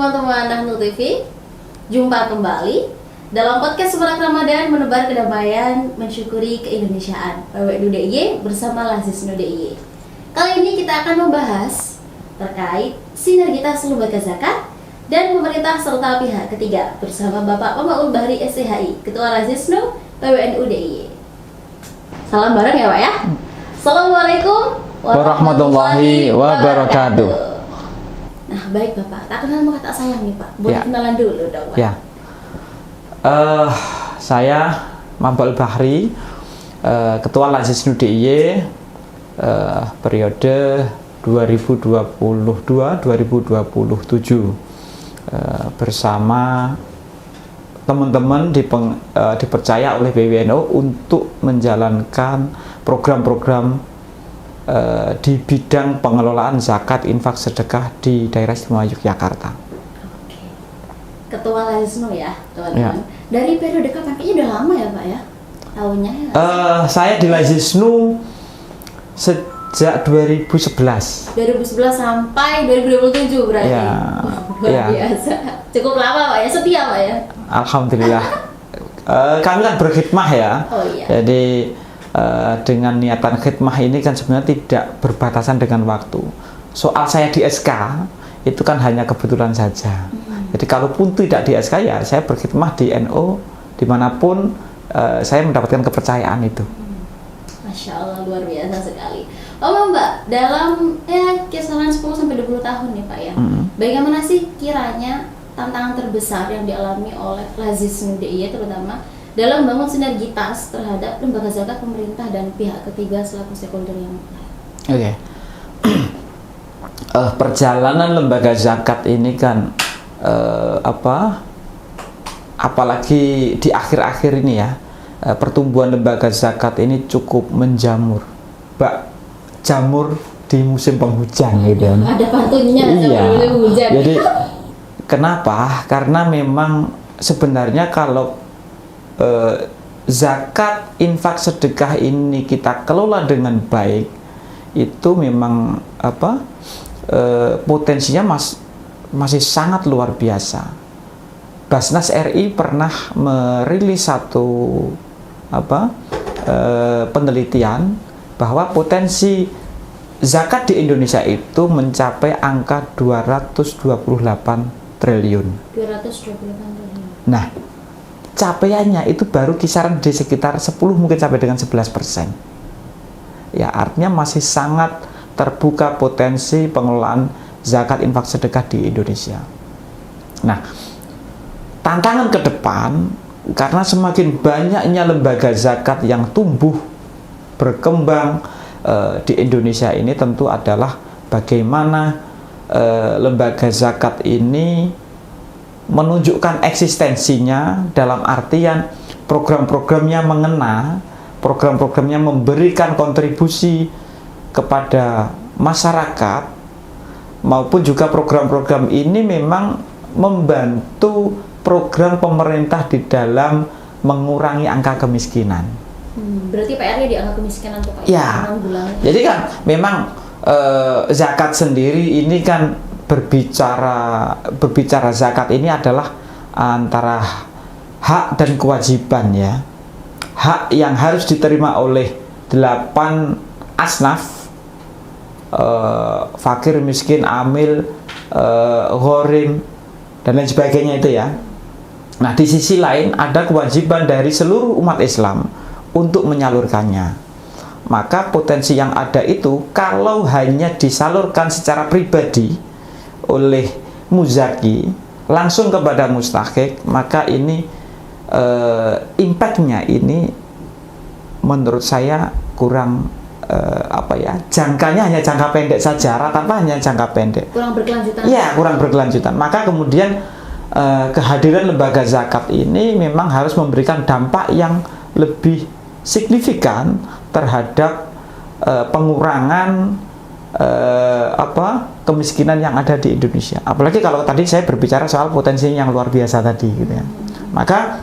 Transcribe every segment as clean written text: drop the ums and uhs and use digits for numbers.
teman-teman Nahnu TV. Jumpa kembali dalam podcast Semerak Ramadan, menebar kedamaian, mensyukuri keindonesiaan. PWNU DIY bersama Lazisnu DIY. Kali ini kita akan membahas terkait sinergitas lembaga zakat dan pemerintah serta pihak ketiga bersama Bapak Mamaul Bahri SCHI, Ketua Lazisnu PWNU DIY. Salam bareng ya Pak ya. Assalamualaikum warahmatullahi wabarakatuh. Nah baik Bapak, tak kenal maka tak sayang nih Pak. Boleh kenalan dulu dong Pak. Ya. Saya Mamaul Bahri, Ketua Lazisnu DIY periode 2022-2027 bersama teman-teman dipercaya oleh PWNU untuk menjalankan program-program di bidang pengelolaan zakat, infak, sedekah di daerah istimewa Yogyakarta. Oke. Ketua Lazisnu ya, teman-teman. Ya. Dari periode kapan? Kayaknya udah lama ya Pak ya, tahunnya ya? Saya di Lazisnu sejak 2011. 2011 sampai 2027 berarti. Ya. Luar biasa. Cukup lama Pak ya, setia Pak ya? Alhamdulillah. Kami kan berkhidmah ya. Oh iya. Jadi dengan niatan khidmah ini kan sebenarnya tidak berbatasan dengan waktu. Soal saya di SK itu kan hanya kebetulan saja. Jadi kalaupun tidak di SK ya saya berkhidmah di NU dimanapun saya mendapatkan kepercayaan itu. Masya Allah, luar biasa sekali. Mbak, dalam kisaran 10-20 tahun nih Pak ya, bagaimana sih kiranya tantangan terbesar yang dialami oleh Lazisnu DIY terutama dalam membangun sinergitas terhadap lembaga zakat pemerintah dan pihak ketiga selaku stakeholder yang lain? Oke. Perjalanan lembaga zakat ini kan apalagi di akhir-akhir ini ya, pertumbuhan lembaga zakat ini cukup menjamur. Jamur di musim penghujan gitu. Ada pantunnya iya. Musim hujan. Jadi kenapa? Karena memang sebenarnya kalau zakat, infak, sedekah ini kita kelola dengan baik, itu memang potensinya masih sangat luar biasa. Basnas RI pernah merilis satu penelitian bahwa potensi zakat di Indonesia itu mencapai angka 228 triliun. 228 triliun. Nah, capaiannya itu baru kisaran di sekitar 10 mungkin sampai dengan 11%. Ya, artinya masih sangat terbuka potensi pengelolaan zakat, infak, sedekah di Indonesia. Nah, tantangan ke depan karena semakin banyaknya lembaga zakat yang tumbuh berkembang di Indonesia ini tentu adalah bagaimana lembaga zakat ini menunjukkan eksistensinya dalam artian program-programnya mengena, program-programnya memberikan kontribusi kepada masyarakat, maupun juga program-program ini memang membantu program pemerintah di dalam mengurangi angka kemiskinan. Berarti PR-nya di angka kemiskinan tuh Pak ya? Jadi kan memang zakat sendiri ini kan berbicara zakat ini adalah antara hak dan kewajiban ya. Hak yang harus diterima oleh 8 asnaf, fakir, miskin, amil, ghorim, dan lain sebagainya itu ya. Nah, di sisi lain ada kewajiban dari seluruh umat Islam untuk menyalurkannya. Maka potensi yang ada itu kalau hanya disalurkan secara pribadi oleh muzaki langsung kepada mustahik, maka ini impactnya ini menurut saya kurang jangkanya hanya jangka pendek saja, rata-rata hanya jangka pendek, kurang berkelanjutan. Iya, kurang berkelanjutan. Maka kemudian kehadiran lembaga zakat ini memang harus memberikan dampak yang lebih signifikan terhadap pengurangan kemiskinan yang ada di Indonesia. Apalagi kalau tadi saya berbicara soal potensi yang luar biasa tadi gitu ya. Maka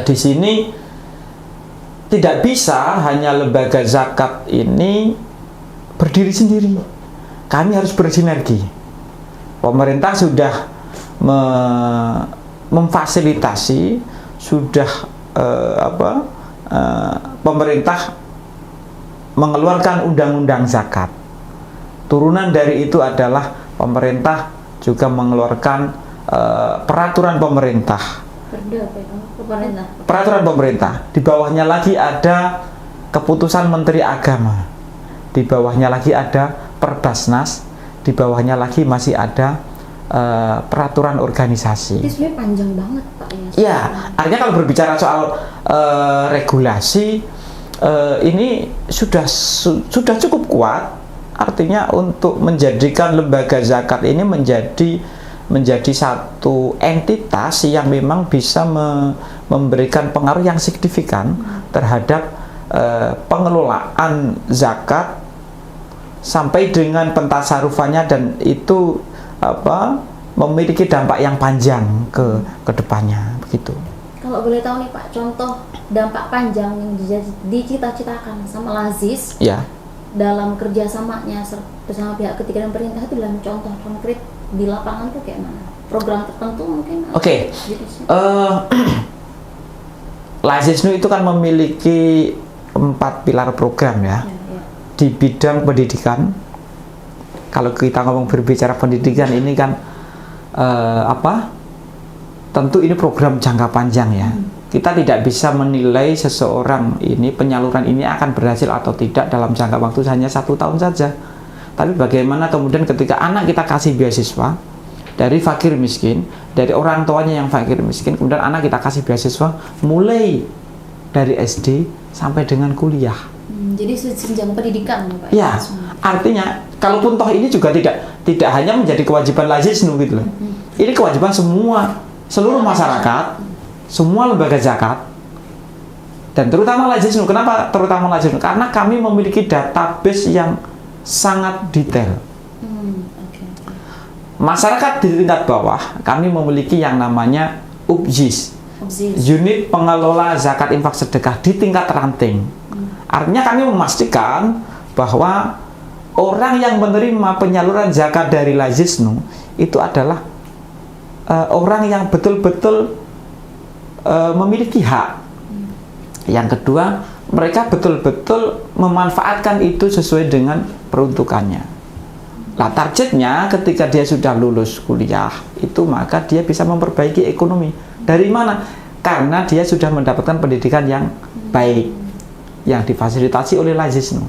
di sini tidak bisa hanya lembaga zakat ini berdiri sendiri. Kami harus bersinergi. Pemerintah sudah memfasilitasi, sudah pemerintah mengeluarkan undang-undang zakat. Turunan dari itu adalah pemerintah juga mengeluarkan peraturan pemerintah. Peraturan pemerintah. Di bawahnya lagi ada keputusan Menteri Agama. Di bawahnya lagi ada Perbasnas. Di bawahnya lagi masih ada peraturan organisasi. Itu sebenarnya panjang banget Pak ya. Ya, artinya kalau berbicara soal regulasi ini sudah cukup kuat. Artinya untuk menjadikan lembaga zakat ini menjadi satu entitas yang memang bisa memberikan pengaruh yang signifikan terhadap pengelolaan zakat sampai dengan pentasarufannya, dan itu memiliki dampak yang panjang ke depannya begitu. Kalau boleh tahu nih Pak, contoh dampak panjang yang dicita-citakan sama Lazis Ya. dalam kerjasamanya bersama pihak ketiga dan pemerintah itu dalam contoh konkret di lapangan tuh kayak mana? Program tertentu mungkin? Oke. Lazisnu itu kan memiliki 4 pilar program ya. Di bidang pendidikan. Kalau kita ngomong berbicara pendidikan ini kan tentu ini program jangka panjang ya. Kita tidak bisa menilai seseorang ini, penyaluran ini akan berhasil atau tidak dalam jangka waktu hanya 1 tahun saja. Tapi bagaimana kemudian ketika anak kita kasih beasiswa dari fakir miskin, dari orang tuanya yang fakir miskin, kemudian anak kita kasih beasiswa mulai dari SD sampai dengan kuliah. Jadi jenjang pendidikan Pak. Ya, artinya kalaupun toh ini juga tidak hanya menjadi kewajiban Lazisnu gitu loh. Ini kewajiban seluruh masyarakat, semua lembaga zakat, dan terutama Lazisnu. Kenapa terutama Lazisnu? Karena kami memiliki database yang sangat detail. Masyarakat di tingkat bawah, kami memiliki yang namanya UPZIS, Unit Pengelola Zakat Infak Sedekah di tingkat ranting. Artinya kami memastikan bahwa orang yang menerima penyaluran zakat dari Lazisnu itu adalah orang yang betul-betul memiliki hak. Yang kedua, mereka betul-betul memanfaatkan itu sesuai dengan peruntukannya. Nah, targetnya ketika dia sudah lulus kuliah itu, maka dia bisa memperbaiki ekonomi. Dari mana? Karena dia sudah mendapatkan pendidikan yang baik, yang difasilitasi oleh Lazisnu.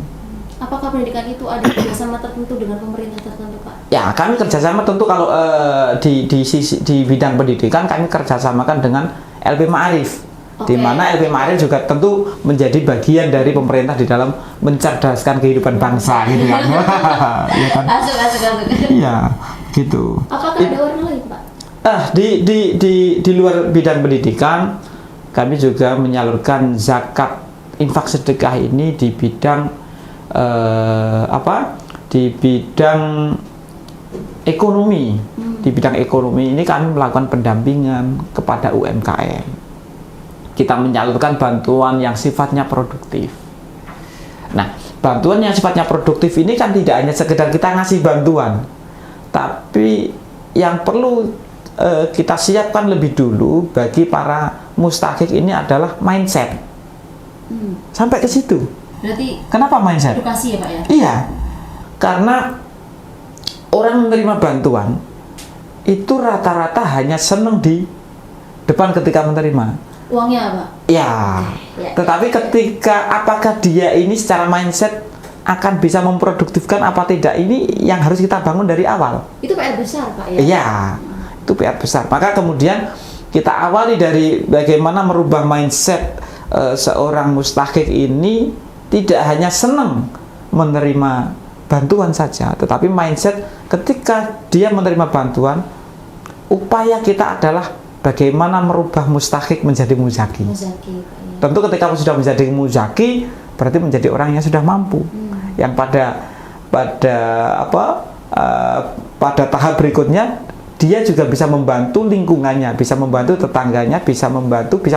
Apakah pendidikan itu ada kerjasama tertentu dengan pemerintah tertentu Pak? Ya, kami kerjasama tentu kalau di bidang pendidikan kami kerjasamakan dengan LP Ma'arif. Di mana LP Ma'arif juga tentu menjadi bagian dari pemerintah di dalam mencerdaskan kehidupan bangsa gitu kan. Ya kan? Masuk. Iya, gitu. Apakah ada orang lain Pak? Di luar bidang pendidikan kami juga menyalurkan zakat infak sedekah ini di bidang di bidang ekonomi. Di bidang ekonomi ini kami melakukan pendampingan kepada UMKM. Kita menyalurkan bantuan yang sifatnya produktif. Nah, bantuan yang sifatnya produktif ini kan tidak hanya sekedar kita ngasih bantuan, tapi yang perlu kita siapkan lebih dulu bagi para mustahik ini adalah mindset. Sampai ke situ. Berarti kenapa mindset? Edukasi ya Pak ya? Iya, karena orang menerima bantuan itu rata-rata hanya seneng di depan ketika menerima. Uangnya apa? Ya, tetapi ketika apakah dia ini secara mindset akan bisa memproduktifkan apa tidak, ini yang harus kita bangun dari awal. Itu PR besar Pak ya? Iya, itu PR besar. Maka kemudian kita awali dari bagaimana merubah mindset seorang mustahik ini tidak hanya senang menerima bantuan saja, tetapi mindset ketika dia menerima bantuan, upaya kita adalah bagaimana merubah mustahik menjadi muzaki. Tentu ketika sudah menjadi muzaki, berarti menjadi orang yang sudah mampu, yang pada tahap berikutnya dia juga bisa membantu lingkungannya, bisa membantu tetangganya, bisa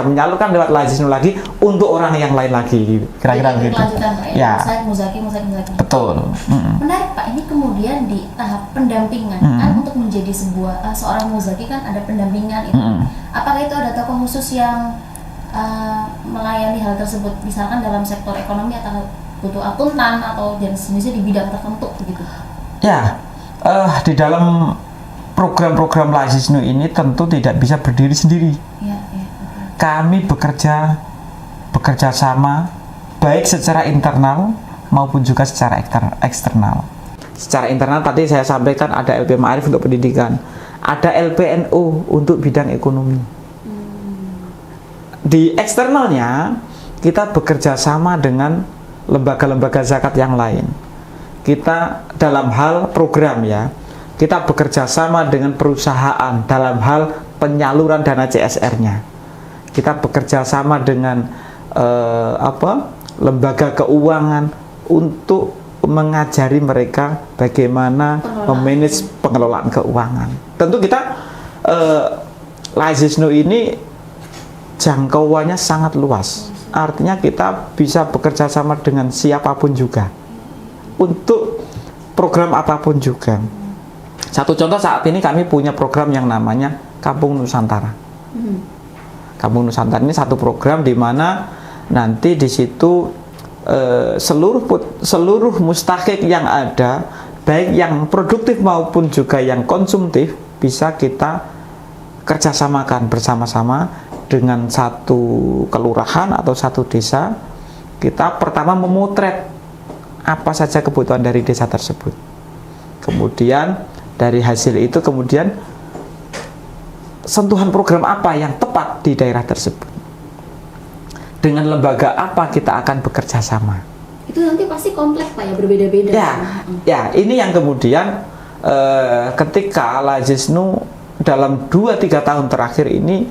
menyalurkan lewat Lazisnu lagi untuk orang yang lain lagi, kira-kira Jadi begitu. berkelanjutan, Pak, Ya, muzaki. betul. Menarik, Pak. Ini kemudian di tahap pendampingan kan, untuk menjadi seorang muzaki kan ada pendampingan itu. Apakah itu ada tokoh khusus yang melayani hal tersebut, misalkan dalam sektor ekonomi atau butuh akuntan atau jenisnya di bidang tertentu begitu? Ya, di dalam program-program Lazisnu ini tentu tidak bisa berdiri sendiri. Ya. Kami bekerja sama baik secara internal maupun juga secara eksternal. Secara internal tadi saya sampaikan ada LP Ma'arif untuk pendidikan, ada LPNU untuk bidang ekonomi. Di eksternalnya kita bekerja sama dengan lembaga-lembaga zakat yang lain. Kita dalam hal program ya, kita bekerja sama dengan perusahaan dalam hal penyaluran dana CSR-nya. Kita bekerja sama dengan lembaga keuangan untuk mengajari mereka bagaimana memanage pengelolaan keuangan. Tentu kita Lazisnu ini jangkauannya sangat luas. Artinya kita bisa bekerja sama dengan siapapun juga untuk program apapun juga. Satu contoh, saat ini kami punya program yang namanya Kampung Nusantara. Kampung Nusantara ini satu program di mana nanti di situ seluruh mustahik yang ada, baik yang produktif maupun juga yang konsumtif, bisa kita kerjasamakan bersama-sama dengan satu kelurahan atau satu desa. Kita pertama memotret apa saja kebutuhan dari desa tersebut. Kemudian dari hasil itu kemudian sentuhan program apa yang tepat di daerah tersebut. Dengan lembaga apa kita akan bekerja sama. Itu nanti pasti kompleks, Pak, ya, berbeda-beda. Ya, ini yang kemudian ketika Lazisnu dalam 2-3 tahun terakhir ini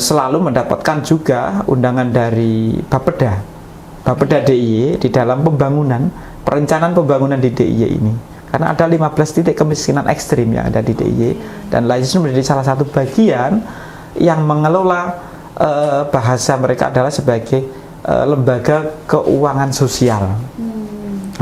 selalu mendapatkan juga undangan dari Bapeda DIY di dalam perencanaan pembangunan di DIY ini. Karena ada 15 titik kemiskinan ekstrim yang ada di DIY, dan Lazisnu menjadi salah satu bagian yang mengelola, bahasa mereka adalah sebagai lembaga keuangan sosial.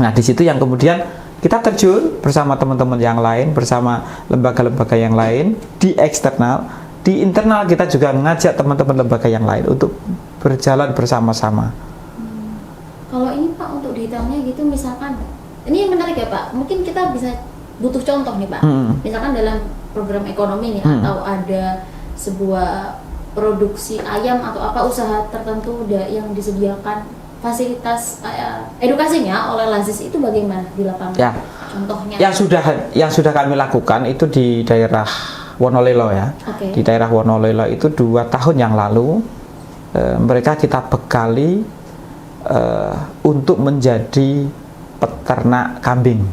Nah, di situ yang kemudian kita terjun bersama teman-teman yang lain, bersama lembaga-lembaga yang lain di eksternal. Di internal kita juga mengajak teman-teman lembaga yang lain untuk berjalan bersama-sama. Kalau ini, Pak, untuk detailnya gitu, misalkan ini yang menarik ya, Pak, mungkin kita bisa butuh contoh nih, Pak. Misalkan dalam program ekonomi nih, atau ada sebuah produksi ayam atau apa usaha tertentu yang disediakan fasilitas edukasinya oleh Lazis, itu bagaimana di lapangan? Ya. Contohnya yang sudah kami lakukan itu di daerah Wonolelo ya. Di daerah Wonolelo itu 2 tahun yang lalu mereka kita bekali untuk menjadi peternak kambing.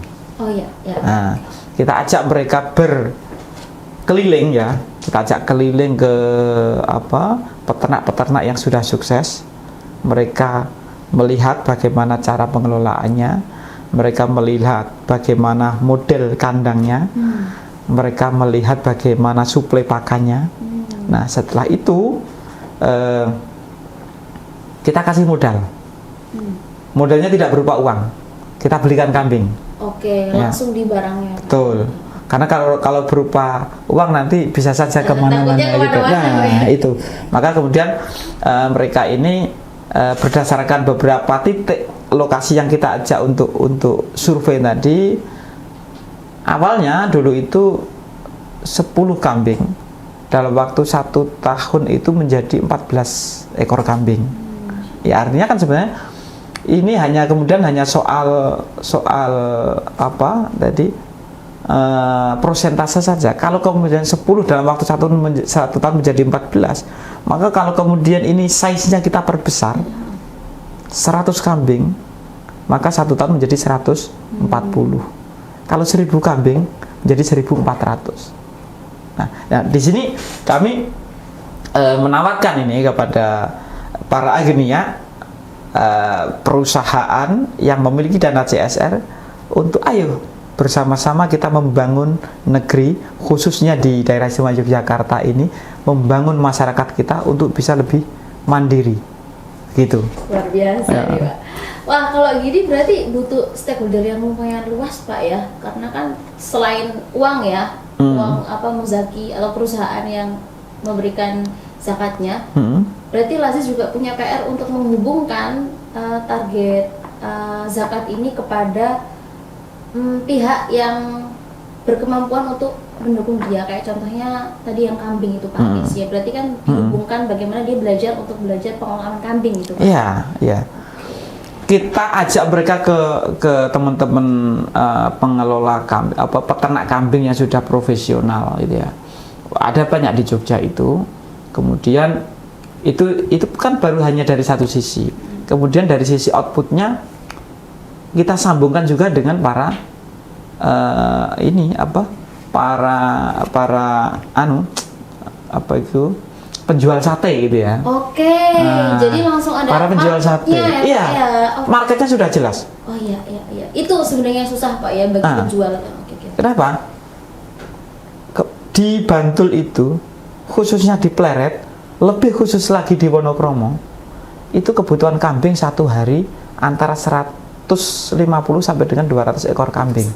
Nah, kita ajak mereka berkeliling ya. Kita ajak keliling ke peternak-peternak yang sudah sukses. Mereka melihat bagaimana cara pengelolaannya, mereka melihat bagaimana model kandangnya, mereka melihat bagaimana suplai pakannya. Nah, setelah itu kita kasih modal. Modalnya tidak berupa uang, kita belikan kambing. Langsung di barangnya. Betul. Karena kalau berupa uang nanti bisa saja kemana-mana gitu. Nah, itu. Maka kemudian mereka ini berdasarkan beberapa titik lokasi yang kita ajak untuk survei tadi, awalnya dulu itu 10 kambing, dalam waktu 1 tahun itu menjadi 14 ekor kambing. Ya, artinya kan sebenarnya ini hanya soal apa tadi, prosentase saja. Kalau kemudian 10 dalam waktu 1 tahun menjadi 14, maka kalau kemudian ini size-nya kita perbesar 100 kambing, maka 1 tahun menjadi 140. Kalau 1000 kambing menjadi 1400. Nah, di sini kami menawarkan ini kepada para agennya, perusahaan yang memiliki dana CSR, untuk ayo bersama-sama kita membangun negeri, khususnya di daerah istimewa Yogyakarta ini, membangun masyarakat kita untuk bisa lebih mandiri, gitu. Luar biasa nih Pak. Wah, kalau gini berarti butuh stakeholder yang lumayan luas Pak ya, karena kan selain uang ya, uang muzaki atau perusahaan yang memberikan zakatnya, berarti Lazis juga punya PR untuk menghubungkan target zakat ini kepada pihak yang berkemampuan untuk mendukung dia, kayak contohnya tadi yang kambing itu Pak ya, berarti kan dihubungkan bagaimana dia belajar untuk belajar pengolahan kambing gitu Pak. Iya, iya. Kita ajak mereka ke teman-teman pengelola kambing, peternak kambing yang sudah profesional gitu ya. Ada banyak di Jogja itu. Kemudian itu kan baru hanya dari satu sisi. Kemudian dari sisi outputnya kita sambungkan juga dengan para penjual sate gitu ya. Oke, jadi langsung ada para penjual sate. Ya, iya. Ya. Marketnya sudah jelas. Oh iya. Itu sebenarnya susah Pak ya bagi penjual. Oke. Kenapa? Di Bantul itu, khususnya di Pleret, lebih khusus lagi di Wonokromo, itu kebutuhan kambing satu hari antara 150 sampai dengan 200 ekor kambing.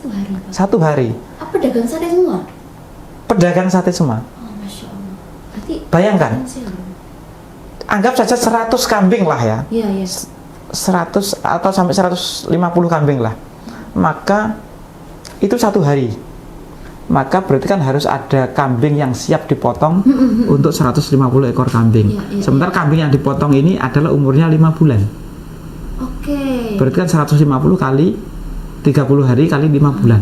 Satu hari. Apa pedagang sate semua? Pedagang sate semua. Oh, Masya Allah. Berarti bayangkan. Anggap saja 100 kambing lah ya. Iya. 100 atau sampai 150 kambing lah. Maka itu satu hari. Maka berarti kan harus ada kambing yang siap dipotong untuk 150 ekor kambing. Iya. Sementara kambing yang dipotong ini adalah umurnya 5 bulan. Oke. Berarti kan 150 kali 30 hari kali 5 bulan.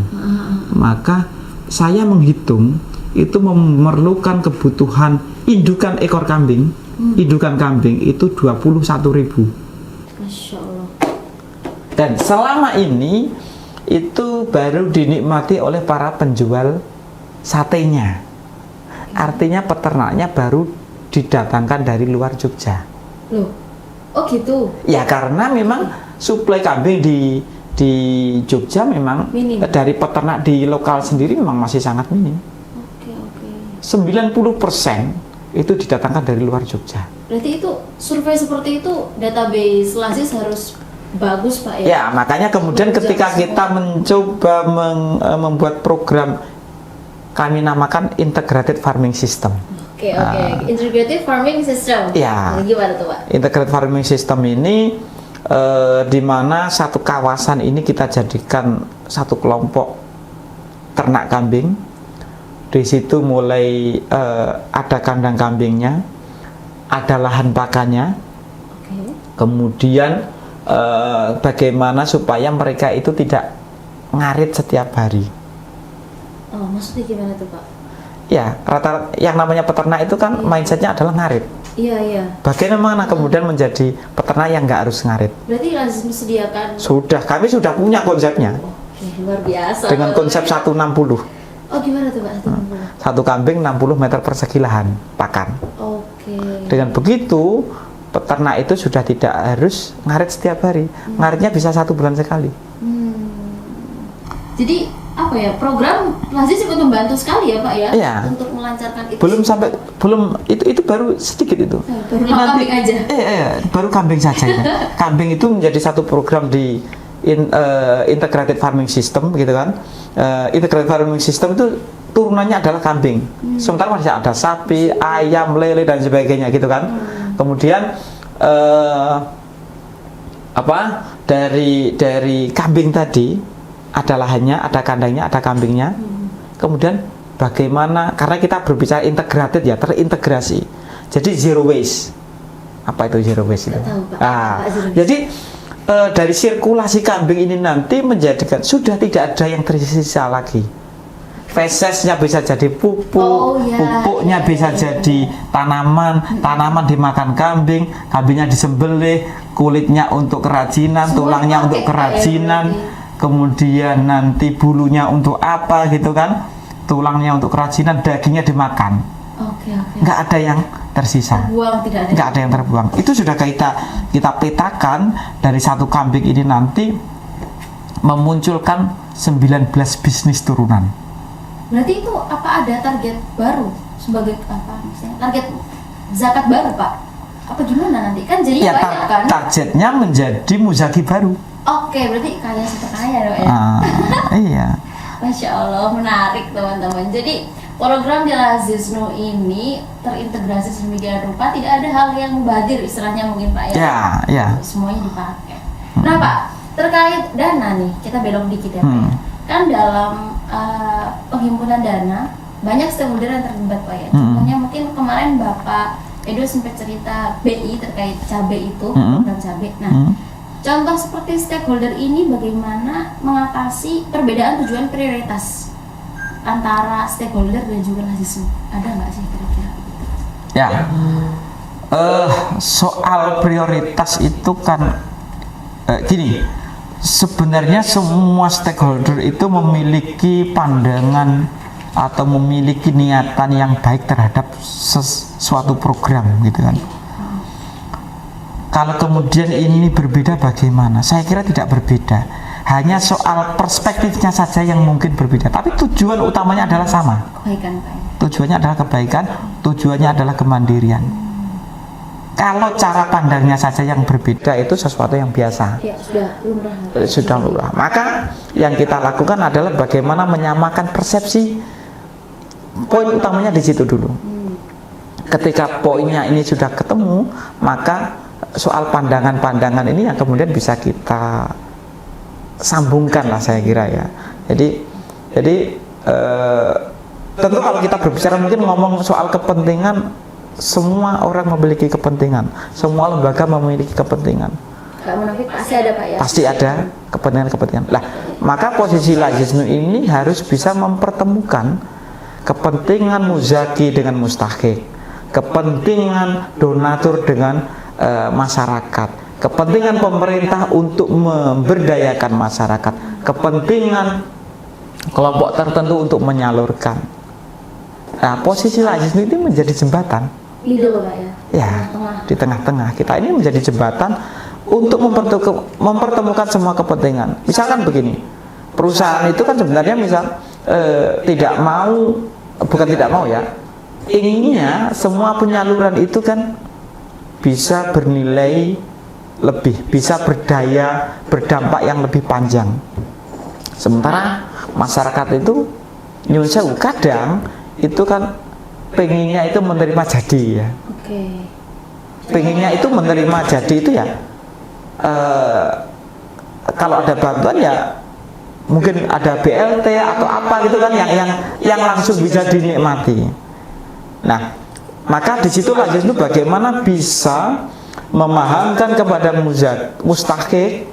Maka saya menghitung itu memerlukan kebutuhan indukan ekor kambing. Indukan kambing itu 21.000. Masya Allah. Dan selama ini itu baru dinikmati oleh para penjual satenya. Artinya peternaknya baru didatangkan dari luar Jogja. Loh, oh gitu? Ya karena memang suplai kambing di Jogja memang minim. Dari peternak di lokal sendiri memang masih sangat minim. Oke. 90% itu didatangkan dari luar Jogja. Berarti itu survei seperti itu database Lazis harus bagus Pak ya? Ya, makanya kemudian ketika kita mencoba membuat program kami namakan Integrated Farming System. Oke. Integrated Farming System. Ya. Gimana tuh Pak? Integrated Farming System ini di mana satu kawasan ini kita jadikan satu kelompok ternak kambing. Di situ mulai ada kandang kambingnya, ada lahan pakannya. Kemudian bagaimana supaya mereka itu tidak ngarit setiap hari. Oh, maksudnya gimana tuh Pak? Ya, rata-rata yang namanya peternak itu kan mindsetnya adalah ngarit. Iya. Bagaimana kemudian menjadi peternak yang nggak harus ngarit? Berarti Lazis mesediakan. Kami sudah punya konsepnya. Oke, luar biasa. Dengan konsep 160. Oh, gimana tuh Pak? Satu kambing 60 meter persegi lahan pakan. Oke. Dengan begitu peternak itu sudah tidak harus ngarit setiap hari. Ngaritnya bisa 1 bulan sekali. Jadi apa ya, program Lazis ikut membantu sekali ya Pak ya, iya, untuk melancarkan itu. Itu baru sedikit itu. Baru kambing aja. Baru kambing saja. Kambing itu menjadi satu program di Integrated Farming System gitu kan. Integrated Farming System itu turunannya adalah kambing. Sementara masih ada sapi, ayam, lele dan sebagainya gitu kan. Kemudian dari kambing tadi ada lahannya, ada kandangnya, ada kambingnya. Kemudian bagaimana, karena kita berbicara integrated ya, terintegrasi. Jadi zero waste. Apa itu zero waste itu? Jadi dari sirkulasi kambing ini nanti menjadikan sudah tidak ada yang tersisa lagi. Fesesnya bisa jadi pupuk, pupuknya bisa jadi tanaman dimakan kambing, kambingnya disembelih, kulitnya untuk kerajinan, tulangnya untuk kerajinan. Kemudian nanti bulunya untuk apa gitu kan, tulangnya untuk kerajinan, dagingnya dimakan. Nggak ada yang tersisa, nggak ada yang terbuang. Itu sudah kita petakan dari satu kambing ini nanti memunculkan 19 bisnis turunan. Berarti itu apa ada target baru sebagai apa misalnya target zakat baru Pak? Apa gimana nanti? Kan jadi Ya, banyak kan? targetnya menjadi muzaki baru. Oke, berarti kaya super kaya dong ya? Iya. Masya Allah, menarik teman-teman. Jadi program di Lazisnu ini terintegrasi sedemikian rupa, tidak ada hal yang mubazir istilahnya mungkin Pak ya? Ya. Semuanya dipakai. Nah Pak, terkait dana nih, kita belok dikit ya Pak ya. Kan dalam penghimpunan dana, banyak stakeholder yang terlibat Pak ya. Contohnya mungkin kemarin Bapak Edo sempat cerita BI terkait cabai itu, program cabai. Nah, contoh seperti stakeholder ini bagaimana mengatasi perbedaan tujuan prioritas antara stakeholder dan juga Lazisnu? Ada nggak sih kira-kira? Ya, soal prioritas itu kan gini, sebenarnya semua stakeholder itu memiliki pandangan atau memiliki niatan yang baik terhadap suatu program gitu kan. Kalau kemudian ini berbeda bagaimana? Saya kira tidak berbeda. Hanya soal perspektifnya saja yang mungkin berbeda. Tapi tujuan utamanya adalah sama. Kebaikan Pak. Tujuannya adalah kebaikan, tujuannya adalah kemandirian. Kalau cara pandangnya saja yang berbeda itu sesuatu yang biasa. Ya, Sudah lumrah. Maka yang kita lakukan adalah bagaimana menyamakan persepsi. Poin utamanya di situ dulu. Ketika poinnya ini sudah ketemu, maka soal pandangan-pandangan ini yang kemudian bisa kita sambungkan lah saya kira ya. Jadi tentu kalau kita berbicara mungkin ngomong soal kepentingan, semua orang memiliki kepentingan, semua lembaga memiliki kepentingan. Gak munafik pasti ada Pak ya. Pasti ada kepentingan-kepentingan. Lah, maka posisi Lazisnu ini harus bisa mempertemukan kepentingan muzaki dengan mustahik, kepentingan donatur dengan masyarakat, kepentingan pemerintah untuk memberdayakan masyarakat, kepentingan kelompok tertentu untuk menyalurkan. Nah, posisi Lazisnu ini menjadi jembatan. Middle Pak ya. Ya, di tengah-tengah. Kita ini menjadi jembatan untuk mempertemukan semua kepentingan. Misalkan begini, perusahaan itu kan sebenarnya tidak mau, bukan tidak mau ya, inginnya semua penyaluran itu kan bisa bernilai lebih, bisa berdampak yang lebih panjang. Sementara masyarakat itu nyuwun sewu kadang itu kan pengennya itu menerima jadi ya. Pengennya itu menerima jadi itu ya. Kalau ada bantuan ya mungkin ada BLT atau apa gitu kan yang langsung bisa dinikmati. Nah, maka di situ Lazisnu bagaimana bisa memahamkan kepada mustahik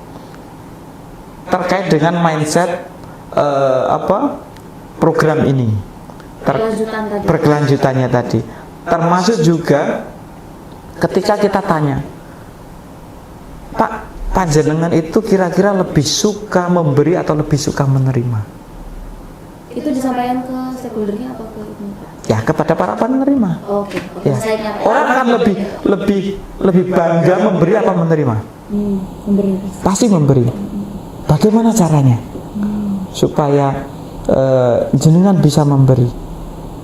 terkait dengan mindset program ini, berkelanjutannya tadi. Termasuk juga ketika kita tanya, Pak, panjenengan itu kira-kira lebih suka memberi atau lebih suka menerima? Itu disampaikan ke stakeholdernya atau ke ini Pak? Ya, kepada para penerima. Oke. Ya. Orang akan lebih bangga memberi apa menerima? Memberi. Pasti memberi. Bagaimana caranya supaya jenengan bisa memberi?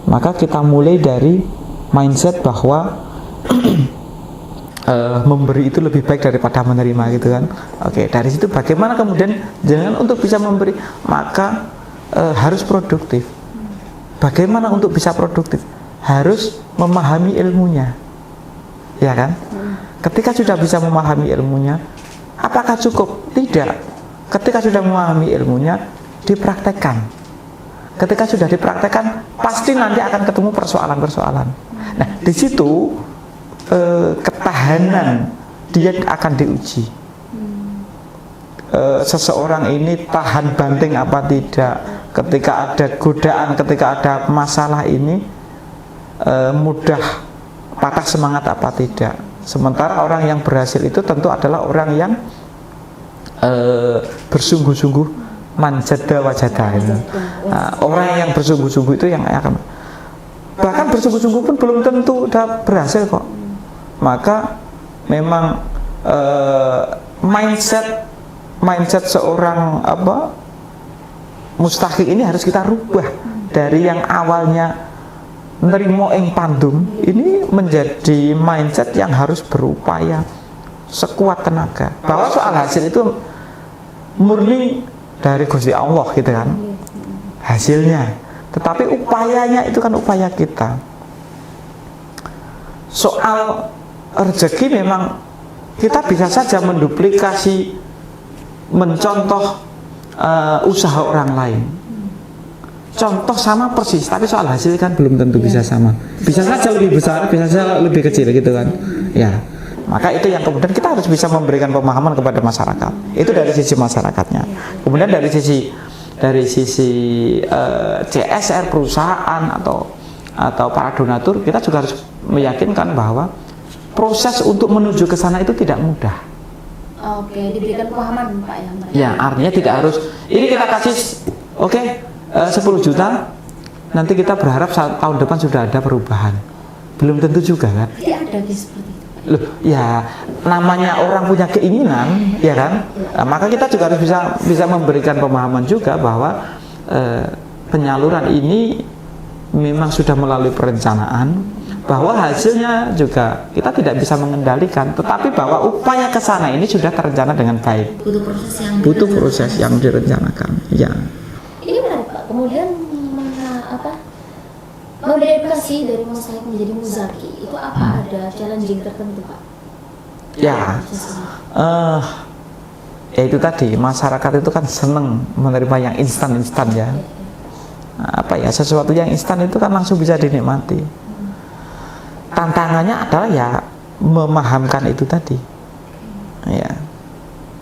Maka kita mulai dari mindset bahwa memberi itu lebih baik daripada menerima gitu kan. Oke, dari situ bagaimana kemudian jenengan untuk bisa memberi, maka harus produktif. Bagaimana untuk bisa produktif? Harus memahami ilmunya, ya kan? Ketika sudah bisa memahami ilmunya, apakah cukup? Tidak. Ketika sudah memahami ilmunya, dipraktekkan. Ketika sudah dipraktekkan, pasti nanti akan ketemu persoalan-persoalan. Nah, di situ ketahanan dia akan diuji. Seseorang ini tahan banting apa tidak, ketika ada godaan, ketika ada masalah ini mudah patah semangat apa tidak. Sementara orang yang berhasil itu tentu adalah orang yang bersungguh-sungguh, manjada wajada. Orang yang bersungguh-sungguh itu yang akan, bahkan bersungguh-sungguh pun belum tentu udah berhasil kok. Maka memang mindset seorang mustahik ini harus kita rubah dari yang awalnya nerimo ing pandum ini menjadi mindset yang harus berupaya sekuat tenaga bahwa soal hasil itu murni dari Gusti Allah gitu kan hasilnya, tetapi upayanya itu kan upaya kita. Soal rezeki memang kita bisa saja menduplikasi, mencontoh usaha orang lain, contoh sama persis, tapi soal hasil kan belum tentu bisa sama, bisa saja lebih besar, bisa saja lebih kecil gitu kan ya. Maka itu yang kemudian kita harus bisa memberikan pemahaman kepada masyarakat. Itu dari sisi masyarakatnya. Kemudian dari sisi CSR perusahaan atau para donatur, kita juga harus meyakinkan bahwa proses untuk menuju ke sana itu tidak mudah. Oke, diberikan pemahaman Pak ya. Ya, artinya tidak harus ini kita kasih 10 juta, nanti kita berharap tahun depan sudah ada perubahan. Belum tentu juga kan? Tidak ada seperti itu. Loh, ya namanya orang punya keinginan, ya kan? Maka kita juga harus bisa memberikan pemahaman juga bahwa penyaluran ini memang sudah melalui perencanaan, bahwa hasilnya juga kita tidak bisa mengendalikan, tetapi bahwa upaya ke sana ini sudah terencana dengan baik. Butuh proses yang direncanakan. Ya. Ini menarik Pak. Kemudian memberi edukasi dari mustahik menjadi muzaki itu apa ada challenging tertentu Pak? Ya, ya itu tadi masyarakat itu kan seneng menerima yang instan ya. Sesuatu yang instan itu kan langsung bisa dinikmati. Tantangannya adalah ya memahamkan itu tadi. Ya.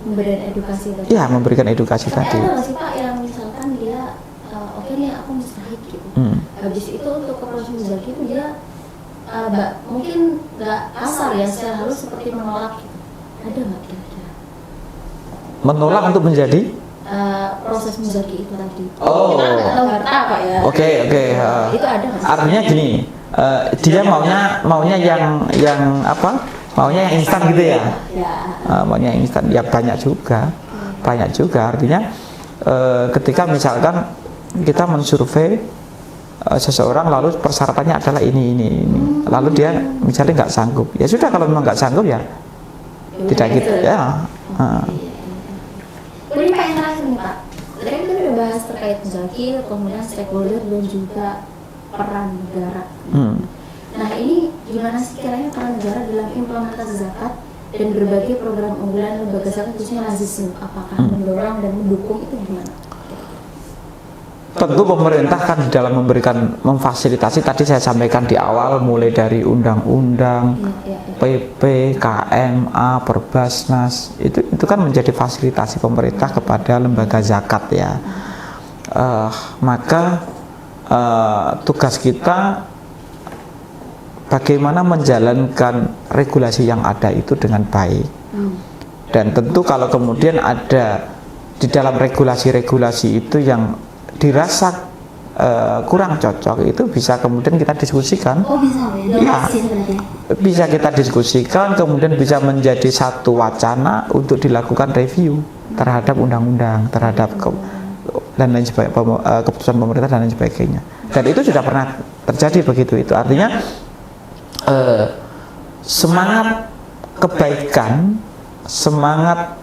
Memberikan edukasi tadi. Ya, memberikan edukasi tadi. Ada nggak sih Pak yang misalkan dia oke nih aku mustahik gitu. Habis itu untuk ke proses muzaki itu dia mungkin nggak kasar ya secara halus seperti menolak gitu. Ada nggak kira-kira? Menolak untuk menjadi proses muzaki itu tadi. Oh. Kita nggak tahu harta Pak ya. Oke. Itu ada nggak sih? Artinya gini, dia maunya yang apa? Maunya yang instan gitu ya? Maunya yang instan. Ya banyak juga. Artinya ketika misalkan kita mensurvei seseorang lalu persyaratannya adalah ini, lalu dia misalnya nggak sanggup, ya sudah kalau memang nggak sanggup ya tidak gitu ya. Kemudian Pak yang terakhir nih Pak, tadi kita udah bahas terkait muzaki, kemudian stakeholder dan juga peran negara. Nah ini gimana sih kiranya peran negara dalam implementasi zakat dan berbagai program unggulan lembaga zakat khususnya Lazisnu, apakah mendorong dan mendukung itu gimana? Tentu pemerintah kan di dalam memfasilitasi tadi saya sampaikan di awal, mulai dari undang-undang, PP, KMA, Perbasnas, itu kan menjadi fasilitasi pemerintah kepada lembaga zakat ya. Maka tugas kita bagaimana menjalankan regulasi yang ada itu dengan baik. Dan tentu kalau kemudian ada di dalam regulasi-regulasi itu yang dirasa kurang cocok, itu bisa kemudian kita diskusikan. Bisa kita diskusikan, kemudian bisa menjadi satu wacana untuk dilakukan review terhadap undang-undang, terhadap dan lain sebagainya, keputusan pemerintah dan lain sebagainya. Dan itu sudah pernah terjadi begitu. Itu artinya semangat kebaikan, semangat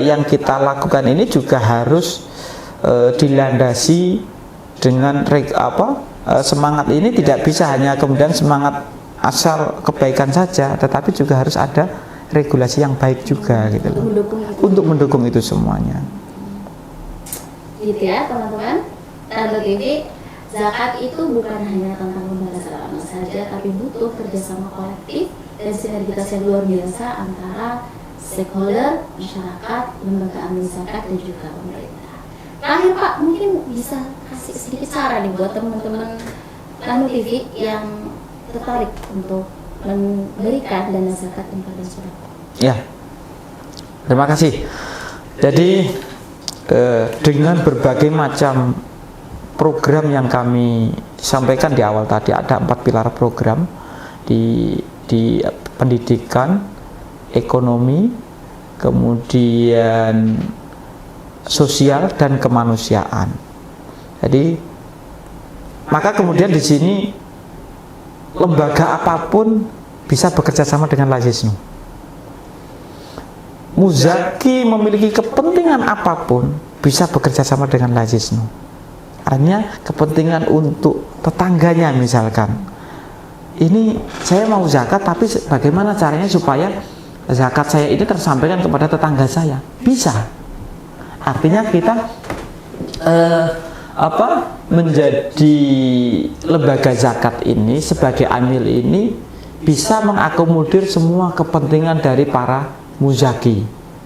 yang kita lakukan ini juga harus dilandasi dengan semangat ini tidak bisa hanya kemudian semangat asal kebaikan saja, tetapi juga harus ada regulasi yang baik juga gitu loh, untuk mendukung itu semuanya. Gitu ya teman-teman, Tando TV, zakat itu bukan hanya tentang lembaga zakat saja, tapi butuh kerjasama kolektif dan sinergitas yang luar biasa antara stakeholder, masyarakat, lembaga amil zakat dan juga pemerintah. Terakhir Pak, mungkin bisa kasih sedikit saran nih buat teman-teman Tando TV yang tertarik untuk memberikan dana zakat infak dan sedekah. Ya, terima kasih. Jadi dengan berbagai macam program yang kami sampaikan di awal tadi, ada 4 pilar program di pendidikan, ekonomi, kemudian sosial dan kemanusiaan. Jadi maka kemudian di sini lembaga apapun bisa bekerja sama dengan Lazisnu. Muzaki memiliki kepentingan apapun bisa bekerja sama dengan Lazisnu. Artinya kepentingan untuk tetangganya misalkan. Ini saya mau zakat tapi bagaimana caranya supaya zakat saya ini tersampaikan kepada tetangga saya? Bisa. Artinya kita menjadi lembaga zakat ini sebagai amil ini bisa mengakomodir semua kepentingan dari para muzaki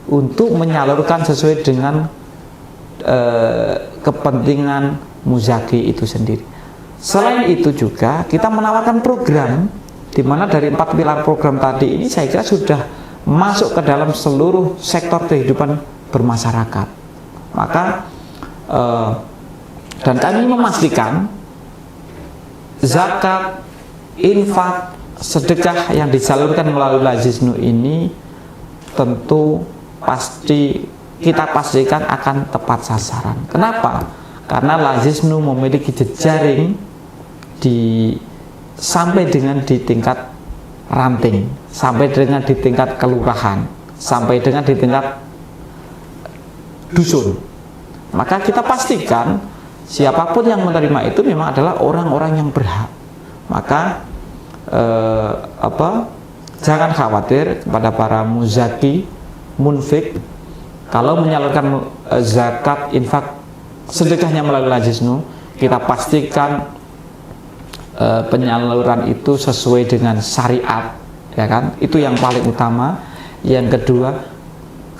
untuk menyalurkan sesuai dengan kepentingan muzaki itu sendiri. Selain itu juga kita menawarkan program di mana dari 4 pilar program tadi ini saya kira sudah masuk ke dalam seluruh sektor kehidupan bermasyarakat. Maka dan kami memastikan zakat, infak, sedekah yang disalurkan melalui Lazisnu ini tentu kita pastikan akan tepat sasaran. Kenapa? Karena Lazisnu memiliki jejaring sampai dengan di tingkat ranting, sampai dengan di tingkat kelurahan, sampai dengan di tingkat dusun. Maka kita pastikan siapapun yang menerima itu memang adalah orang-orang yang berhak. Maka jangan khawatir kepada para muzaki, munfik, kalau menyalurkan zakat, infak, sedekahnya melalui Lazisnu, kita pastikan penyaluran itu sesuai dengan syariat, ya kan? Itu yang paling utama. Yang kedua,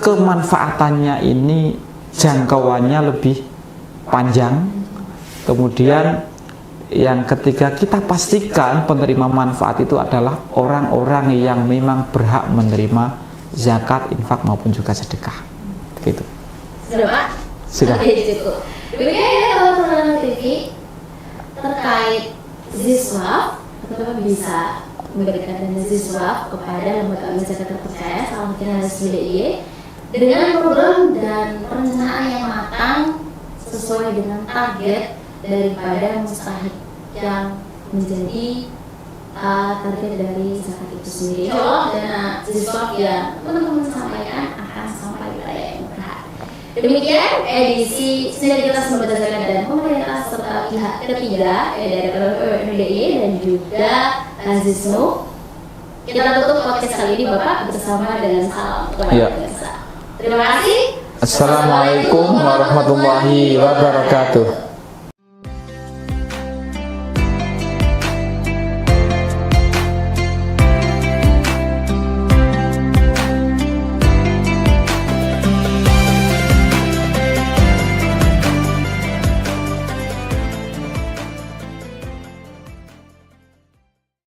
kemanfaatannya ini jangkauannya lebih panjang. Kemudian yang ketiga, kita pastikan penerima manfaat itu adalah orang-orang yang memang berhak menerima zakat, infak maupun juga sedekah. Gitu. Sudah Pak? Sudah. Oke, cukup. Demikian ya kalau Purnama TV terkait Ziswaf, teman-teman bisa memberikan dana Ziswaf kepada lembaga amal zakat terpercaya salah satunya DIY dengan program dan perencanaan yang matang sesuai dengan target daripada mustahik yang menjadi target dari zakat itu sendiri. Insya Allah dana Ziswaf yang teman-teman sampaikan akan sampai wilayah yang berhak. Demikian edisi Sinergitas Membaca Zakat dan Pemerintah serta pihak ketiga dari DIY dan juga Lazisnu. Kita tutup podcast kali ini Bapak bersama dengan salam kepada pemirsa. Terima kasih. Assalamualaikum warahmatullahi wabarakatuh.